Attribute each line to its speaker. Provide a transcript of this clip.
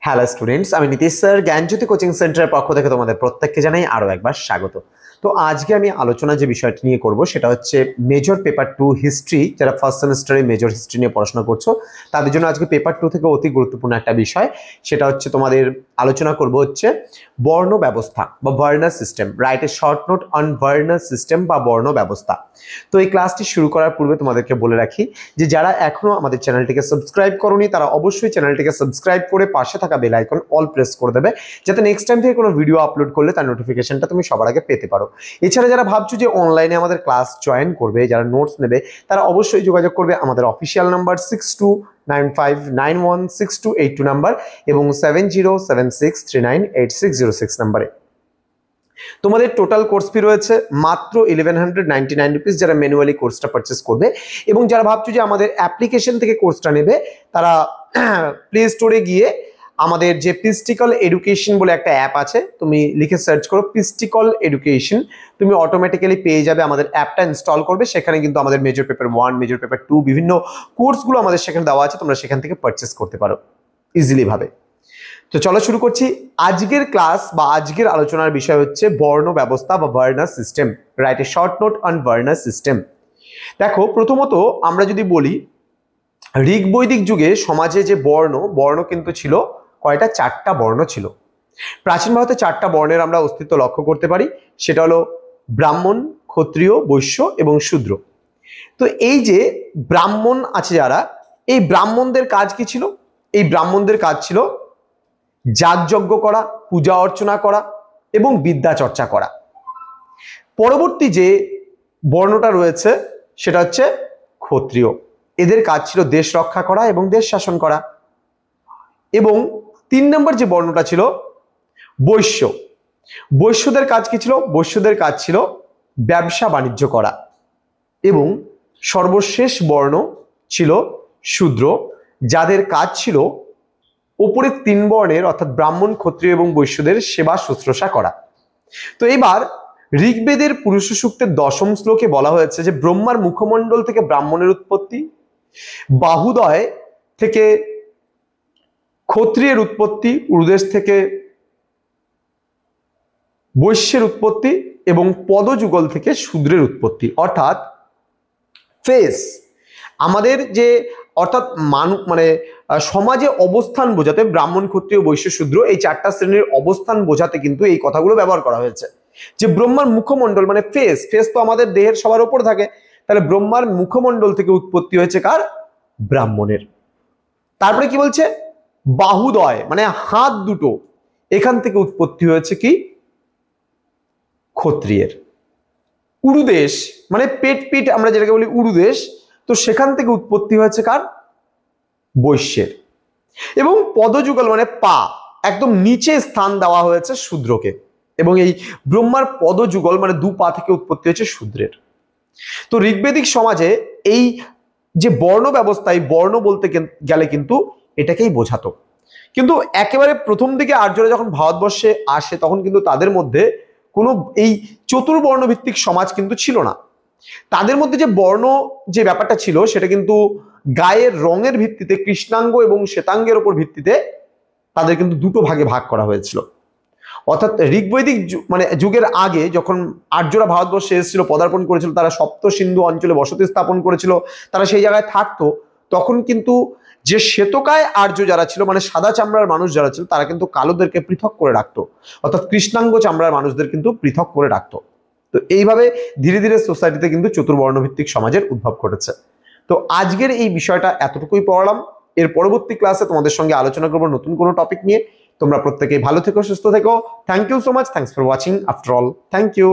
Speaker 1: Hello students, আমি Nitish sir জ্ঞানজ্যোতি coaching সেন্টারের পক্ষ থেকে তোমাদের প্রত্যেককে জানাই আরও একবার স্বাগত। তো আজকে আমি আলোচনা যে বিষয়টি নিয়ে করব সেটা হচ্ছে মেজর পেপার 2 হিস্ট্রি। যারা ফার্স্ট সেমিস্টারে মেজর হিস্ট্রি নিয়ে পড়াশোনা করছো তাদের জন্য আজকে পেপার 2 থেকে অতি গুরুত্বপূর্ণ একটা বিষয়, সেটা হচ্ছে তোমাদের আলোচনা করব হচ্ছে বর্ণ ব্যবস্থা বা Verner system. Write a short note on Verner system বা বর্ণ ব্যবস্থা। তো এই ক্লাসটি শুরু করার পূর্বে তোমাদেরকে বলে রাখি যে যারা এখনো আমাদের চ্যানেলটিকে সাবস্ক্রাইব করোনি তারা অবশ্যই চ্যানেলটিকে সাবস্ক্রাইব করে পাশে থাকা বেল আইকন অল প্রেস করে দেবে, যাতে নেক্সট টাইম থেকে কোনো ভিডিও আপলোড করলে তার নোটিফিকেশনটা তুমি সবার আগে পেতে পারো। এছাড়া যারা ভাবছো যে অনলাইনে আমাদের ক্লাস জয়েন করবে, যারা নোটস নেবে, তারা অবশ্যই যোগাযোগ করবে আমাদের অফিসিয়াল নাম্বার 6295916282 নাম্বার এবং 7076398606 নাম্বারে। তোমাদের টোটাল কোর্স ফি রয়েছে মাত্র 1199 রুপিস যারা ম্যানুয়ালি কোর্সটা পারচেস করবে। এবং যারা ভাবছো যে আমাদের অ্যাপ্লিকেশন থেকে কোর্সটা নেবে তারা প্লে স্টোরে গিয়ে আমাদের যে পিস্টিকল এডুকেশন বলে একটা অ্যাপ আছে, তুমি লিখে সার্চ করো পিস্টিকল এডুকেশন, তুমি অটোমেটিক্যালি পেয়ে যাবে। আমাদের অ্যাপটা ইনস্টল করবে, সেখানে কিন্তু আমাদের মেজর পেপার 1, মেজর পেপার 2 বিভিন্ন কোর্সগুলো আমাদের সেখানে দেওয়া আছে, তোমরা সেখান থেকে পারচেস করতে পারো ইজিলি ভাবে। তো চলো শুরু করছি। আজকের ক্লাস বা আজকের আলোচনার বিষয় হচ্ছে বর্ণ ব্যবস্থা বা Verner system. Write a short note on Verner system. দেখো, প্রথমত আমরা যদি বলি ঋগ বৈদিক যুগে সমাজে যে বর্ণ কিন্তু ছিল কয়টা? 4টা বর্ণ ছিল। প্রাচীন ভারতে 4টা বর্ণের আমরা অস্তিত্ব লক্ষ্য করতে পারি, সেটা হলো ব্রাহ্মণ, ক্ষত্রিয়, বৈশ্য এবং শূদ্র। তো এই যে ব্রাহ্মণ আছে যারা, এই ব্রাহ্মণদের কাজ কি ছিল? এই ব্রাহ্মণদের কাজ ছিল যাগযজ্ঞ করা, পূজা অর্চনা করা এবং বিদ্যা চর্চা করা। পরবর্তী যে বর্ণটা রয়েছে সেটা হচ্ছে ক্ষত্রিয়। এদের কাজ ছিল দেশ রক্ষা করা এবং দেশ শাসন করা। এবং 3 নম্বর যে বর্ণটা ছিল বৈশ্য। বৈশ্যদের কাজ কি ছিল? বৈশ্যদের কাজ ছিল ব্যবসা বাণিজ্য করা। এবং সর্বশেষ বর্ণ ছিল শূদ্র, যাদের কাজ ছিল উপরের 3 বর্ণের অর্থাৎ ব্রাহ্মণ, ক্ষত্রিয় এবং বৈশ্যদের সেবা শুশ্রূষা করা। তো এবার ঋগ্বেদের পুরুষ সূক্তের 10ম শ্লোকে বলা হয়েছে যে ব্রহ্মার মুখমণ্ডল থেকে ব্রাহ্মণের উৎপত্তি, বাহুদয় থেকে ক্ষত্রিয়ের উৎপত্তি, উরুদেশ থেকে বৈশ্যের উৎপত্তি এবং পদযুগল থেকে শূদ্রের উৎপত্তি। অর্থাৎ ফেস আমাদের যে অর্থাৎ মানে সমাজে অবস্থান বোঝাতে ব্রাহ্মণ, ক্ষত্রিয়, বৈশ্য, শূদ্র এই 4টা শ্রেণীর অবস্থান বোঝাতে কিন্তু এই কথাগুলো ব্যবহার করা হয়েছে। যে ব্রহ্মার মুখমণ্ডল মানে ফেস তো আমাদের দেহের সবার উপর থাকে, তাহলে ব্রহ্মার মুখমণ্ডল থেকে উৎপত্তি হয়েছে কার? ব্রাহ্মণের। তারপরে কি বলছে? বাহুদয় মানে হাত দুটো, এখান থেকে উৎপত্তি হয়েছে কি? ক্ষত্রিয়ের। উরুদেশ মানে পেট আমরা যেটাকে বলি উরুদেশ, তো সেখান থেকে উৎপত্তি হয়েছে কার? বৈশ্যের। এবং পদযুগল মানে পা, একদম নিচে স্থান দেওয়া হয়েছে শূদ্রকে। এবং এই ব্রহ্মার পদযুগল মানে 2 পা থেকে উৎপত্তি হয়েছে শূদ্রের। তো ঋগ্বেদিক সমাজে এই যে বর্ণ ব্যবস্থা, এই বর্ণ বলতে গেলে কিন্তু এটাকেই বোঝাতো। কিন্তু একেবারে প্রথম দিকে আর্যরা যখন ভারতবর্ষে আসে তখন কিন্তু তাদের মধ্যে কোনো এই চতুর্বর্ণ ভিত্তিক সমাজ কিন্তু ছিল না। তাদের মধ্যে যে বর্ণ যে ব্যাপারটা ছিল সেটা কিন্তু গায়ের রঙের ভিত্তিতে, কৃষ্ণাঙ্গ এবং শ্বেতাঙ্গের উপর ভিত্তিতে তাদের কিন্তু 2টো ভাগে ভাগ করা হয়েছিল। অর্থাৎ ঋগ্বৈদিক মানে যুগের আগে যখন আর্যরা ভারতবর্ষে এসেছিল, পদার্পণ করেছিল, তারা সপ্ত সিন্ধু অঞ্চলে বসতি স্থাপন করেছিল, তারা সেই জায়গায় থাকতো, তখন কিন্তু যে শ্বেতকায় আর্য যারা ছিল মানে সাদা চামড়ার মানুষ যারা ছিল তারা কিন্তু কালোদেরকে পৃথক করে রাখতো, অর্থাৎ কৃষ্ণাঙ্গ চামড়ার মানুষদের কিন্তু পৃথক করে রাখতো। তো এইভাবে ধীরে ধীরে সোসাইটিতে কিন্তু চতুর্বর্ণ ভিত্তিক সমাজের উদ্ভব ঘটেছে। তো আজকের এই বিষয়টা এতটুকুই পড়ালাম। এর পরবর্তী ক্লাসে তোমাদের সঙ্গে আলোচনা করবো নতুন কোনো টপিক নিয়ে। তোমরা প্রত্যেকেই ভালো থেকো, সুস্থ থেকো। Thank you so much. Thanks for watching after all. Thank you.